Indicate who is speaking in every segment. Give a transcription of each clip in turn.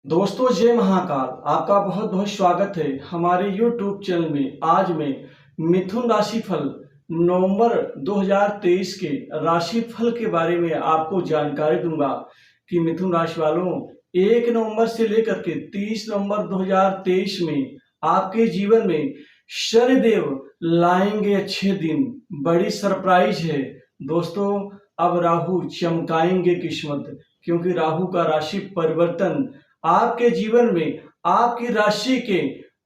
Speaker 1: दोस्तों जय महाकाल। आपका बहुत बहुत स्वागत है हमारे YouTube चैनल में। आज मैं मिथुन राशि फल नवंबर 2023 के राशि फल के बारे में आपको जानकारी दूंगा कि मिथुन राशि वालों 1 नवंबर से लेकर के 30 नवंबर 2023 में आपके जीवन में शनिदेव लाएंगे अच्छे दिन। बड़ी सरप्राइज है दोस्तों। अब राहु चमकाएंगे किस्मत, क्योंकि राहु का राशि परिवर्तन आपके जीवन में आपकी राशि के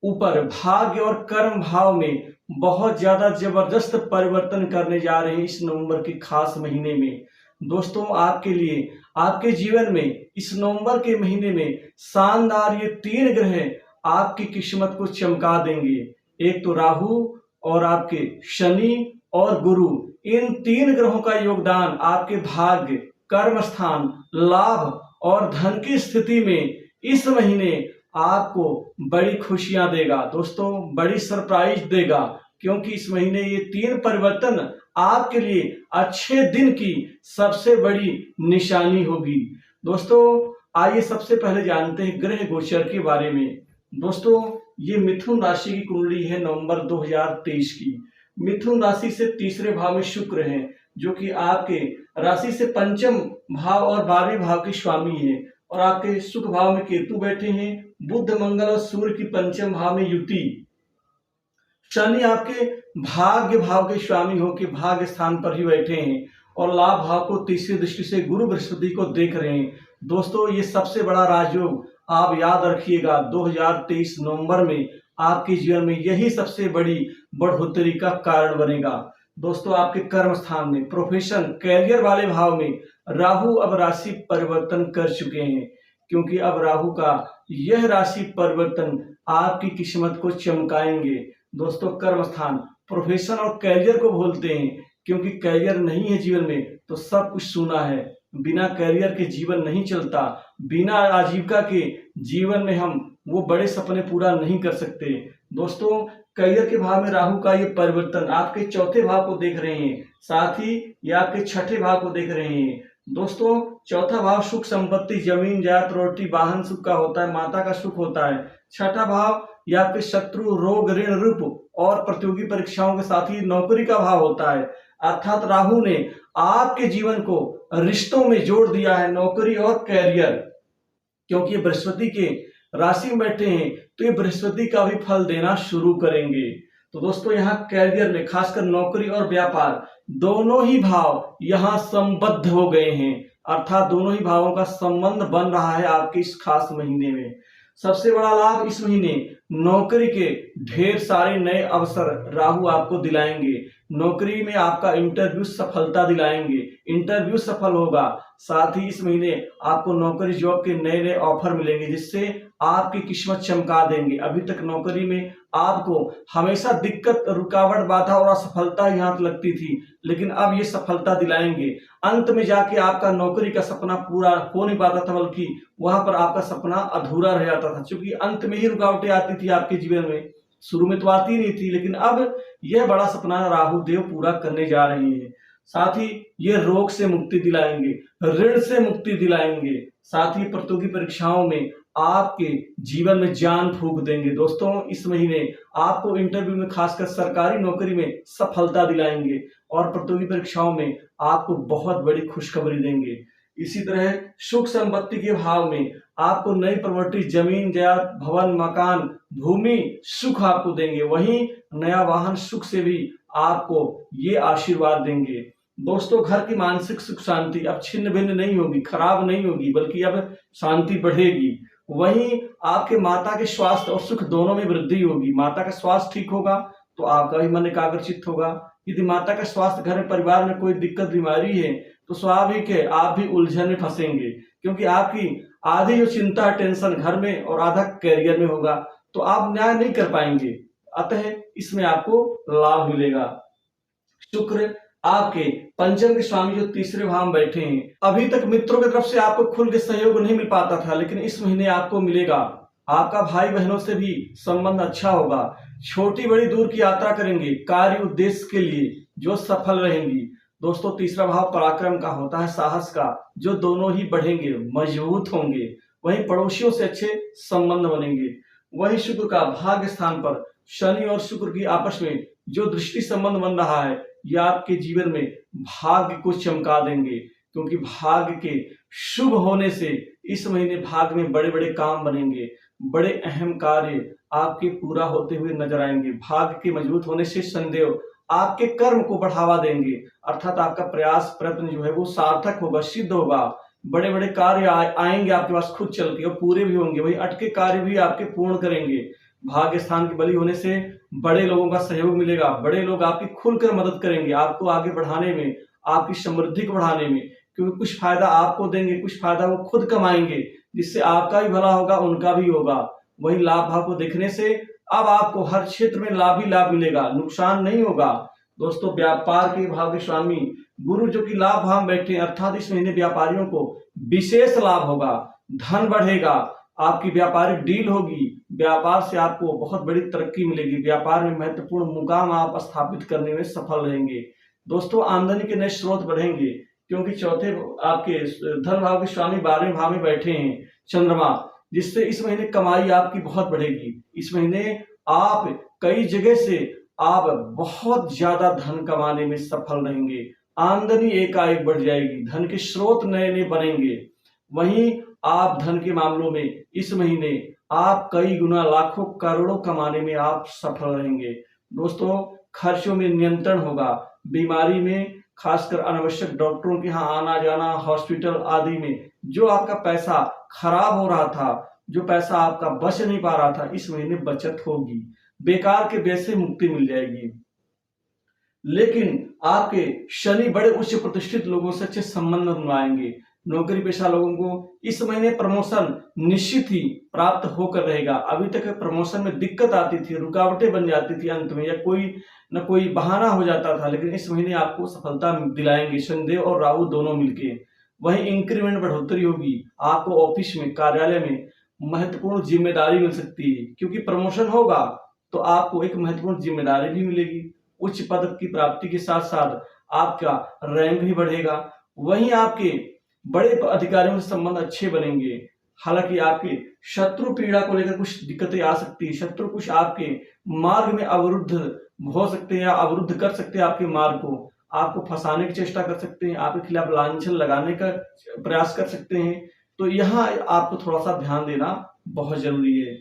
Speaker 1: ऊपर भाग्य और कर्म भाव में बहुत ज्यादा जबरदस्त परिवर्तन करने जा रहे हैं इस नवंबर के खास महीने में। दोस्तों आपके लिए आपके जीवन में इस नवंबर के महीने में शानदार ये 3 ग्रह आपकी किस्मत को चमका देंगे। एक तो राहु और आपके शनि और गुरु, इन 3 ग्रहों का योगदान आपके भाग्य, कर्म स्थान, लाभ और धन की स्थिति में इस महीने आपको बड़ी खुशियां देगा दोस्तों, बड़ी सरप्राइज देगा। क्योंकि इस महीने ये 3 परिवर्तन आपके लिए अच्छे दिन की सबसे बड़ी निशानी होगी। दोस्तों आइए सबसे पहले जानते हैं ग्रह गोचर के बारे में। दोस्तों ये मिथुन राशि की कुंडली है नवंबर 2023 की। मिथुन राशि से तीसरे भाव में शुक्र है, जो कि आपके राशि से पंचम भाव और 12वें भाव के स्वामी है। और आपके सुख भाव में केतु बैठे हैं। बुध मंगल और सूर्य की पंचम भाव में युति। शनि आपके भाग्य भाव के स्वामी होकर भाग्य स्थान पर ही बैठे हैं और लाभ भाव को तीसरी दृष्टि से गुरु बृहस्पति को देख रहे हैं। दोस्तों ये सबसे बड़ा राजयोग आप याद रखिएगा, 2023 नवंबर में आपके जीवन में यही सबसे बड़ी बढ़ोतरी का कारण बनेगा। दोस्तों आपके कर्म स्थान में, प्रोफेशन, कैरियर वाले भाव में राहु अब राशि परिवर्तन कर चुके हैं, क्योंकि अब राहु का यह राशि परिवर्तन आपकी किस्मत को चमकाएंगे। दोस्तों कर्म स्थान, प्रोफेशन और कैरियर को बोलते हैं, क्योंकि कैरियर नहीं है जीवन में तो सब कुछ सूना है। बिना कैरियर के जीवन नहीं चलता, बिना आजीविका के जीवन में हम वो बड़े सपने पूरा नहीं कर सकते। दोस्तों करियर के भाव में राहु का ये परिवर्तन आपके चौथे भाव को देख रहे हैं, साथ ही ये आपके छठे भाव को देख रहे हैं। दोस्तों चौथा भाव सुख संपत्ति, जमीन जायदाद, प्रॉपर्टी, वाहन सुख का होता है, माता का सुख होता है। छठा भाव ये आपके शत्रु, रोग, ऋण, रूप और प्रतियोगी परीक्षाओं के साथ ही नौकरी का भाव होता है। अर्थात राहु ने आपके जीवन को रिश्तों में जोड़ दिया है, नौकरी और कैरियर। क्योंकि ये बृहस्पति के राशि में बैठे हैं तो ये बृहस्पति का भी फल देना शुरू करेंगे। तो दोस्तों यहाँ कैरियर में खासकर नौकरी और व्यापार दोनों ही भाव यहाँ संबद्ध हो गए हैं, अर्थात दोनों ही भावों का संबंध बन रहा है आपके इस खास महीने में। सबसे बड़ा लाभ इस महीने नौकरी के ढेर सारे नए अवसर राहु आपको दिलाएंगे। नौकरी में आपका इंटरव्यू सफलता दिलाएंगे, इंटरव्यू सफल होगा। साथ ही इस महीने आपको नौकरी जॉब के नए नए ऑफर मिलेंगे, जिससे आपकी किस्मत चमका देंगे। अभी तक नौकरी में आपको हमेशा दिक्कत, रुकावट, बाधा और असफलता यहाँ लगती थी, लेकिन अब ये सफलता दिलाएंगे। अंत में जाके आपका नौकरी का सपना पूरा हो नहीं पाता था, बल्कि वहां पर आपका सपना अधूरा रह जाता था, क्योंकि अंत में ही रुकावटें आती थी आपके जीवन में। शुरू में तो आती नहीं थी, लेकिन अब यह बड़ा सपना राहु देव पूरा करने जा रहे हैं। साथ ही ये रोग से मुक्ति दिलाएंगे, ऋण से मुक्ति दिलाएंगे। साथ ही प्रतियोगी परीक्षाओं में आपके जीवन में जान फूंक देंगे। दोस्तों इस महीने आपको इंटरव्यू में, खासकर सरकारी नौकरी में सफलता दिलाएंगे और प्रतियोगी परीक्षाओं में आपको बहुत बड़ी खुशखबरी देंगे। इसी तरह सुख संपत्ति के भाव में आपको नई प्रॉपर्टी, जमीन जायदाद, भवन, मकान, भूमि सुख आपको देंगे। वहीं नया वाहन सुख से भी आपको ये आशीर्वाद देंगे। दोस्तों घर की मानसिक सुख शांति अब छिन्न भिन्न नहीं होगी, खराब नहीं होगी, बल्कि अब शांति बढ़ेगी। वहीं आपके माता के स्वास्थ्य और सुख दोनों में वृद्धि होगी। माता का स्वास्थ्य ठीक होगा तो आपका भी मन एकाग्रचित्त होगा। यदि माता का स्वास्थ्य, घर में, परिवार में कोई दिक्कत, बीमारी है तो स्वाभाविक है आप भी उलझन में फंसेंगे, क्योंकि आपकी आधी जो चिंता, टेंशन घर में और आधा कैरियर में होगा, तो आप न्याय नहीं कर पाएंगे। अतः इसमें आपको लाभ मिलेगा। शुक्र आपके पंचम के स्वामी जो तीसरे भाव में बैठे हैं, अभी तक मित्रों की तरफ से आपको खुल के सहयोग नहीं मिल पाता था, लेकिन इस महीने आपको मिलेगा। आपका भाई बहनों से भी संबंध अच्छा होगा। छोटी बड़ी दूर की यात्रा करेंगे कार्य उद्देश्य के लिए, जो सफल रहेंगी। दोस्तों तीसरा भाव पराक्रम का होता है, साहस का, जो दोनों ही बढ़ेंगे, मजबूत होंगे। वहीं पड़ोसियों से अच्छे संबंध बनेंगे। वहीं शुक्र का भाग्य स्थान पर शनि और शुक्र की आपस में जो दृष्टि संबंध बन रहा है, यह आपके जीवन में भाग्य को चमका देंगे, क्योंकि भाग्य के शुभ होने से इस महीने भाग्य में बड़े बड़े काम बनेंगे, बड़े अहम कार्य आपके पूरा होते हुए नजर आएंगे। भाग्य के मजबूत होने से शनिदेव आपके कर्म को बढ़ावा देंगे, अर्थात आपका प्रयास प्रयत्न जो है वो सार्थक होगा, सिद्ध होगा। बड़े बड़े कार्य आएंगे आपके पास खुद चल के और पूरे भी होंगे, वही अटके कार्य भी आपके पूर्ण करेंगे। भाग्य स्थान की बली होने से बड़े लोगों का सहयोग मिलेगा, बड़े लोग आपकी खुलकर मदद करेंगे, आपको आगे बढ़ाने में, आपकी समृद्धि को बढ़ाने में, क्योंकि कुछ फायदा आपको देंगे, कुछ फायदा वो खुद कमाएंगे, जिससे आपका भी भला होगा, उनका भी होगा। वही लाभ भाव को देखने से अब आपको हर क्षेत्र में लाभ ही लाभ मिलेगा, नुकसान नहीं होगा। दोस्तों, व्यापार के भाव के स्वामी गुरु जो कि लाभ भाव में बैठे, अर्थात इस महीने व्यापारियों को विशेष लाभ होगा, धन बढ़ेगा, आपकी व्यापारिक डील होगी, व्यापार से आपको बहुत बड़ी तरक्की मिलेगी, व्यापार में महत्वपूर्ण मुकाम आप स्थापित करने में सफल रहेंगे। दोस्तों, आमदनी के नए स्रोत बढ़ेंगे, क्योंकि चौथे आपके धन भाव के स्वामी 12वें भाव में बैठे हैं चंद्रमा, जिससे इस महीने कमाई आपकी बहुत बढ़ेगी। इस महीने आप कई जगह से आप बहुत ज्यादा धन कमाने में सफल रहेंगे, आमदनी एकाएक बढ़ जाएगी, धन के स्रोत नए नए बनेंगे। वहीं आप धन के मामलों में इस महीने आप कई गुना लाखों करोड़ों कमाने में आप सफल रहेंगे। दोस्तों, खर्चों में नियंत्रण होगा, बीमारी में खासकर अनावश्यक डॉक्टरों के यहाँ आना जाना, हॉस्पिटल आदि में जो आपका पैसा खराब हो रहा था, जो पैसा आपका बच नहीं पा रहा था, इस महीने बचत होगी, बेकार के व्यय से मुक्ति मिल जाएगी। लेकिन आपके शनि बड़े उच्च प्रतिष्ठित लोगों से अच्छे संबंध बनवाएंगे। नौकरी पेशा लोगों को इस महीने प्रमोशन निश्चित ही प्राप्त होकर रहेगा। अभी तक प्रमोशन में दिक्कत आती थी, रुकावटें बन जाती थी अंत में, या कोई न कोई बहाना हो जाता था, लेकिन इस महीने आपको सफलता दिलाएंगे शनिदेव और राहु दोनों मिलके। वहीं इंक्रीमेंट बढ़ोतरी होगी, आपको ऑफिस में, कार्यालय में महत्वपूर्ण जिम्मेदारी मिल सकती है, क्योंकि प्रमोशन होगा तो आपको एक महत्वपूर्ण जिम्मेदारी भी मिलेगी। उच्च पद की प्राप्ति के साथ साथ आपका रैंक भी बढ़ेगा। वहीं आपके बड़े अधिकारियों से संबंध अच्छे बनेंगे। हालांकि आपके शत्रु पीड़ा को लेकर कुछ दिक्कतें आ सकती है, शत्रु कुछ आपके मार्ग में अवरुद्ध हो सकते हैं या अवरुद्ध कर सकते हैं, आपके मार्ग को, आपको फंसाने की चेष्टा कर सकते हैं, आपके खिलाफ लांछन लगाने का प्रयास कर सकते हैं। तो यहाँ आपको थोड़ा सा ध्यान देना बहुत जरूरी है।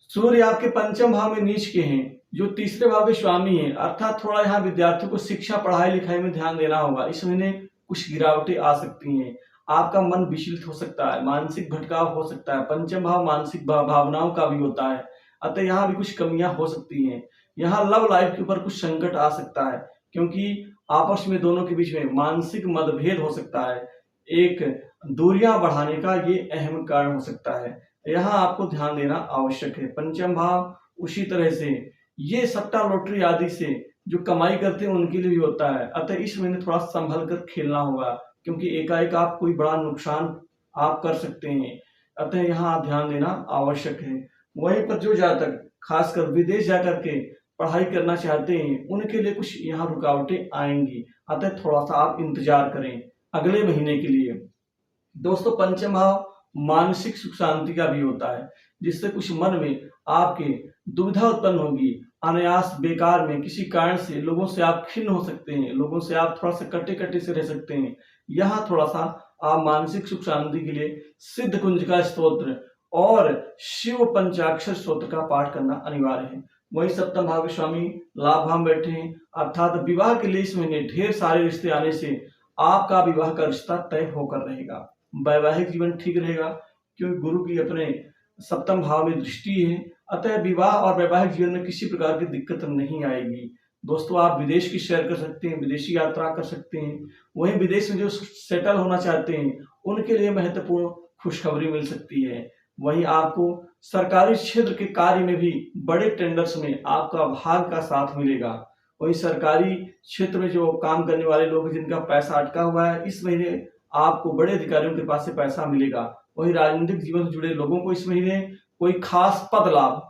Speaker 1: सूर्य आपके पंचम भाव में नीच के हैं, जो तीसरे भाव के स्वामी हैं, अर्थात थोड़ा यहाँ विद्यार्थियों को शिक्षा पढ़ाई लिखाई में ध्यान देना होगा। इस महीने कुछ गिरावटें आ सकती हैं, आपका मन विचलित हो सकता है, मानसिक भटकाव हो सकता है। पंचम भाव मानसिक भावनाओं का भी होता है, अतः यहाँ भी कुछ कमियां हो सकती हैं। यहाँ लव लाइफ के ऊपर कुछ संकट आ सकता है, क्योंकि आपस में दोनों के बीच में मानसिक मतभेद हो सकता है, एक दूरियां बढ़ाने का ये अहम कारण हो सकता है। यहाँ आपको ध्यान देना आवश्यक है। पंचम भाव उसी तरह से ये सट्टा लॉटरी आदि से जो कमाई करते हैं उनके लिए भी होता है, अतः इस महीने थोड़ा संभल कर खेलना होगा, क्योंकि एकाएक आप कोई बड़ा नुकसान आप कर सकते हैं, अतः यहाँ ध्यान देना आवश्यक है। वहीं पर जो जातक खासकर विदेश जाकर के पढ़ाई करना चाहते हैं, उनके लिए कुछ यहाँ रुकावटें आएंगी, अतः थोड़ा सा आप इंतजार करें अगले महीने के लिए। दोस्तों, पंचम भाव मानसिक सुख शांति का भी होता है, जिससे कुछ मन में आपके दुविधा उत्पन्न होगी, अनायास बेकार में किसी कारण से लोगों से आप खिन्न हो सकते हैं, लोगों से आप थोड़ा सा कटे कटे से रह सकते हैं। यहाँ थोड़ा सा आप मानसिक सुख शांति के लिए सिद्ध कुंजिका स्तोत्र और शिव पंचाक्षर स्तोत्र का पाठ करना अनिवार्य है। वही सप्तम भाव के स्वामी लाभ भाव बैठे हैं, अर्थात विवाह के लिए इस महीने ढेर सारे रिश्ते आने से आपका विवाह का रिश्ता तय होकर रहेगा। वैवाहिक जीवन ठीक रहेगा, क्योंकि गुरु की अपने सप्तम भाव में दृष्टि है, अतः विवाह और वैवाहिक जीवन में किसी प्रकार की दिक्कत नहीं आएगी। दोस्तों, आप विदेश की सैर कर सकते हैं, विदेशी यात्रा कर सकते हैं। वहीं विदेश में जो सेटल होना चाहते हैं उनके लिए महत्वपूर्ण खुशखबरी मिल सकती है। वहीं आपको सरकारी क्षेत्र के कार्य में भी बड़े टेंडर्स में आपका भाग का साथ मिलेगा। वहीं सरकारी क्षेत्र में जो काम करने वाले लोग जिनका पैसा अटका हुआ है, इस महीने आपको बड़े अधिकारियों के पास से पैसा मिलेगा। वहीं राजनीतिक जीवन से जुड़े लोगों को इस महीने कोई खास पद लाभ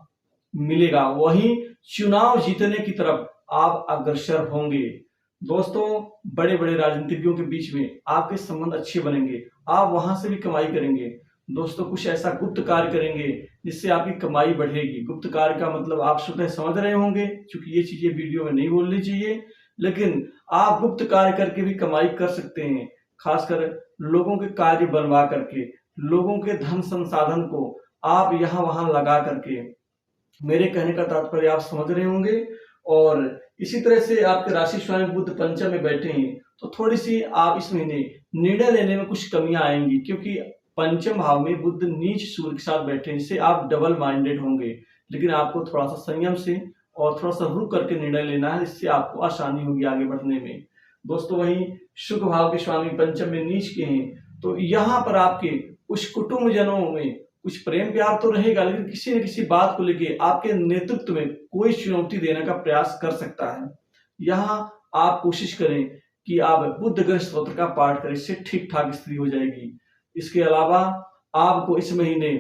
Speaker 1: मिलेगा। वहीं चुनाव जीतने की तरफ आप अग्रसर होंगे। दोस्तों, बड़े बड़े राजनीतिज्ञों के बीच में आपके संबंध अच्छे बनेंगे, आप वहां से भी कमाई करेंगे। दोस्तों कुछ ऐसा गुप्त कार्य करेंगे जिससे आपकी कमाई बढ़ेगी। गुप्त कार्य का मतलब आप स्वतः समझ रहे होंगे, क्योंकि ये चीजें वीडियो में नहीं बोलनी चाहिए, लेकिन आप गुप्त कार्य करके भी कमाई कर सकते हैं। खासकर लोगों के कार्य बनवा करके, लोगों के धन संसाधन को आप यहाँ वहां लगा करके। मेरे कहने का तात्पर्य आप समझ रहे होंगे। और इसी तरह से आपके राशि स्वामी बुध पंचम में बैठे हैं, तो थोड़ी सी आप इस महीने निर्णय लेने में कुछ कमियां आएंगी, क्योंकि पंचम भाव में बुध नीच सूर्य के साथ बैठे हैं, इससे आप डबल माइंडेड होंगे। लेकिन आपको थोड़ा सा संयम से और थोड़ा सा रुक करके निर्णय लेना है, इससे आपको आसानी होगी आगे बढ़ने में। दोस्तों वहीं शुक्र भाव के स्वामी पंचम में नीच के हैं, तो यहाँ पर आपके कुछ कुटुंबजनों में कुछ प्रेम प्यार तो रहेगा, लेकिन किसी न किसी बात को लेके आपके नेतृत्व में कोई चुनौती देने का प्रयास कर सकता है। यहाँ आप कोशिश करें कि आप बुध ग्रह स्तोत्र का पाठ करें, इससे ठीक ठाक स्थिति हो जाएगी। इसके अलावा आपको इस महीने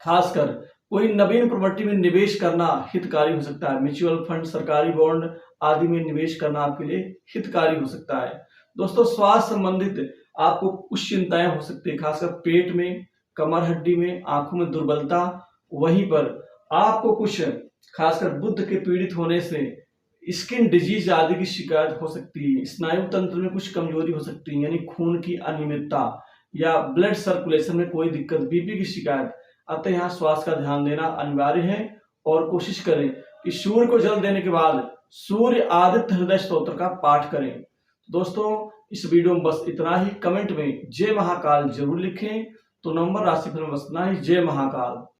Speaker 1: खासकर कोई नवीन प्रॉपर्टी में निवेश करना हितकारी हो सकता है। म्यूचुअल फंड, सरकारी बॉन्ड आदि में निवेश करना आपके लिए हितकारी हो सकता है। दोस्तों स्वास्थ्य संबंधित आपको कुछ चिंताएं हो सकती है, खासकर पेट में, कमर हड्डी में, आंखों में दुर्बलता। वहीं पर आपको कुछ खासकर बुध के पीड़ित होने से स्किन डिजीज आदि की शिकायत हो सकती है। स्नायु तंत्र में कुछ कमजोरी हो सकती है, यानी खून की अनियमितता या ब्लड सर्कुलेशन में कोई दिक्कत, बीपी की शिकायत। अतः यहाँ स्वास्थ्य का ध्यान देना अनिवार्य है। और कोशिश करें कि सूर्य को जल देने के बाद सूर्य आदित्य हृदय स्तोत्र का पाठ करें। दोस्तों इस वीडियो में बस इतना ही। कमेंट में जय महाकाल जरूर लिखें। तो नंबर राशिफल में बस इतना ही। जय महाकाल।